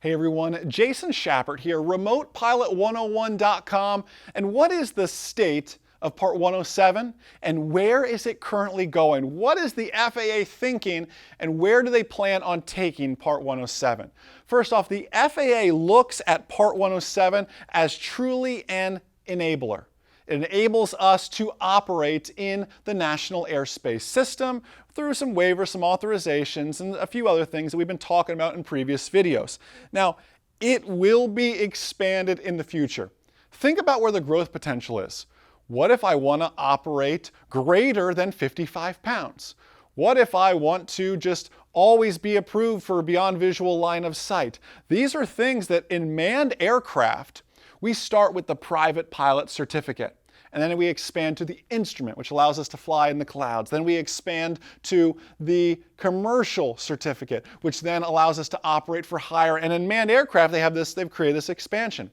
Hey everyone, Jason Schappert here, remotepilot101.com. And what is the state of Part 107 and where is it currently going? What is the FAA thinking and where do they plan on taking Part 107? First off, the FAA looks at Part 107 as truly an enabler. It enables us to operate in the national airspace system through some waivers, some authorizations, and a few other things that we've been talking about in previous videos. Now, it will be expanded in the future. Think about where the growth potential is. What if I want to operate greater than 55 pounds? What if I want to just always be approved for beyond visual line of sight? These are things that in manned aircraft, we start with the private pilot certificate, and then we expand to the instrument, which allows us to fly in the clouds. Then we expand to the commercial certificate, which then allows us to operate for hire. And in manned aircraft, they've created this expansion.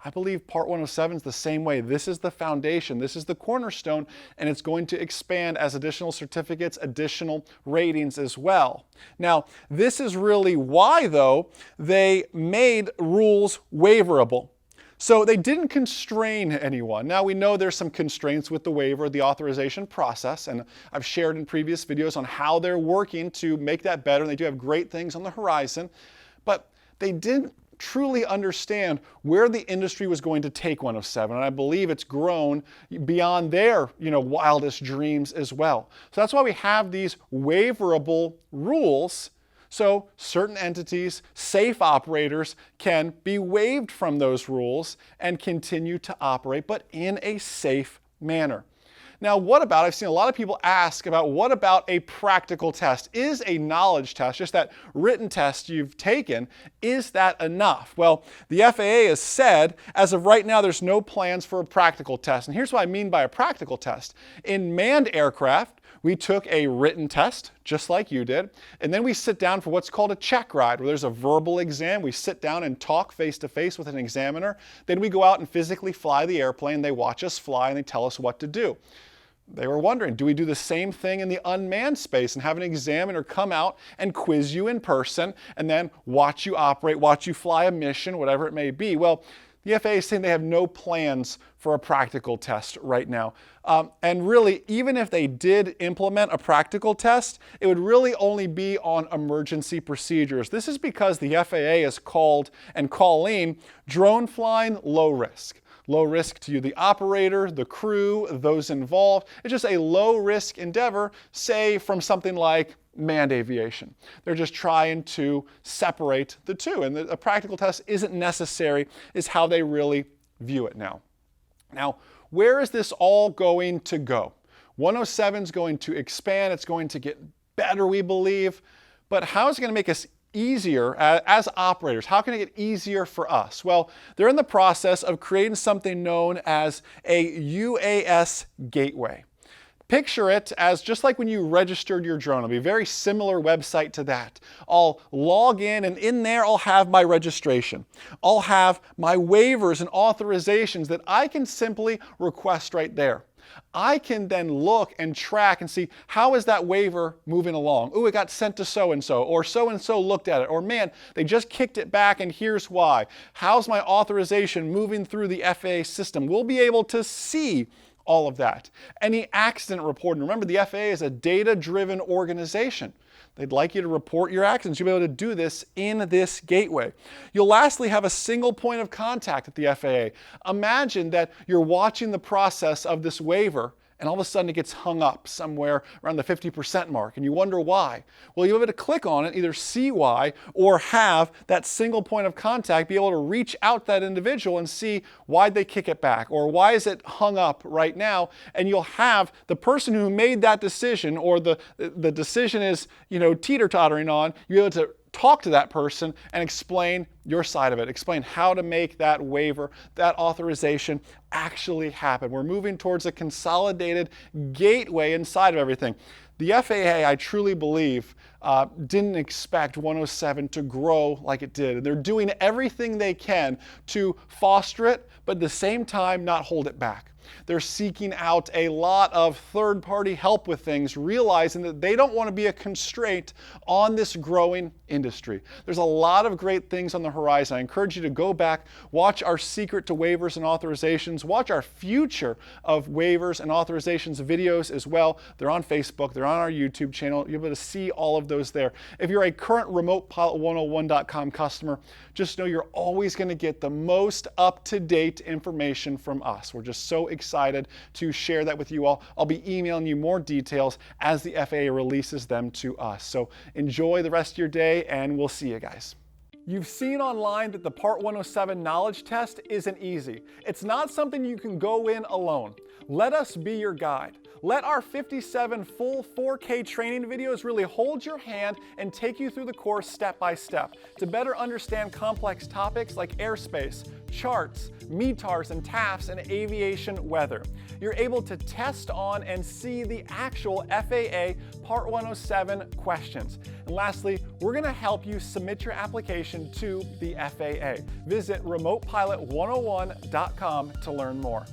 I believe Part 107 is the same way. This is the foundation, this is the cornerstone, and it's going to expand as additional certificates, additional ratings as well. Now, this is really why, though, they made rules waiverable. So they didn't constrain anyone. Now we know there's some constraints with the waiver, the authorization process, and I've shared in previous videos on how they're working to make that better, and they do have great things on the horizon, but they didn't truly understand where the industry was going to take 107, and I believe it's grown beyond their wildest dreams as well. So that's why we have these waiverable rules. So certain entities, safe operators, can be waived from those rules and continue to operate, but in a safe manner. Now, I've seen a lot of people ask about what about a practical test? Is a knowledge test, just that written test you've taken, is that enough? Well, the FAA has said, as of right now, there's no plans for a practical test. And here's what I mean by a practical test. In manned aircraft, we took a written test, just like you did, and then we sit down for what's called a check ride, where there's a verbal exam. We sit down and talk face-to-face with an examiner. Then we go out and physically fly the airplane. They watch us fly and they tell us what to do. They were wondering, do we do the same thing in the unmanned space and have an examiner come out and quiz you in person and then watch you operate, watch you fly a mission, whatever it may be? Well, the FAA is saying they have no plans for a practical test right now. And really, even if they did implement a practical test, it would really only be on emergency procedures. This is because the FAA is calling drone flying low risk. Low risk to you, the operator, the crew, those involved. It's just a low risk endeavor, say from something like manned aviation. They're just trying to separate the two, and a practical test isn't necessary, is how they really view it now. Now, where is this all going to go? 107 is going to expand, it's going to get better, we believe, but how is it going to make us easier as operators? How can it get easier for us? Well, they're in the process of creating something known as a UAS Gateway. Picture it as just like when you registered your drone. It'll be a very similar website to that. I'll log in, and in there I'll have my registration. I'll have my waivers and authorizations that I can simply request right there. I can then look and track and see, how is that waiver moving along? Oh, it got sent to so-and-so, or so-and-so looked at it, or man, they just kicked it back and here's why. How's my authorization moving through the FAA system? We'll be able to see all of that. Any accident reporting. Remember, the FAA is a data-driven organization. They'd like you to report your accidents. You'll be able to do this in this gateway. You'll lastly have a single point of contact at the FAA. Imagine that you're watching the process of this waiver and all of a sudden it gets hung up somewhere around the 50% mark, and you wonder why. Well, you'll be able to click on it, either see why, or have that single point of contact be able to reach out to that individual and see why'd they kick it back, or why is it hung up right now, and you'll have the person who made that decision, or the decision is, teeter-tottering on, you're able to talk to that person and explain your side of it, explain how to make that waiver, that authorization actually happen. We're moving towards a consolidated gateway inside of everything. The FAA, I truly believe, didn't expect 107 to grow like it did. They're doing everything they can to foster it, but at the same time not hold it back. They're seeking out a lot of third-party help with things, realizing that they don't want to be a constraint on this growing industry. There's a lot of great things on the horizon. I encourage you to go back, watch our Secret to Waivers and Authorizations, watch our Future of Waivers and Authorizations videos as well. They're on Facebook, they're on our YouTube channel. You'll be able to see all of those there. If you're a current RemotePilot101.com customer, just know you're always going to get the most up-to-date information from us. We're just so excited to share that with you all. I'll be emailing you more details as the FAA releases them to us. So enjoy the rest of your day, and we'll see you guys. You've seen online that the Part 107 knowledge test isn't easy. It's not something you can go in alone. Let us be your guide. Let our 57 full 4K training videos really hold your hand and take you through the course step by step to better understand complex topics like airspace, charts, METARs and TAFs, and aviation weather. You're able to test on and see the actual FAA Part 107 questions. And lastly, we're going to help you submit your application to the FAA. Visit RemotePilot101.com to learn more.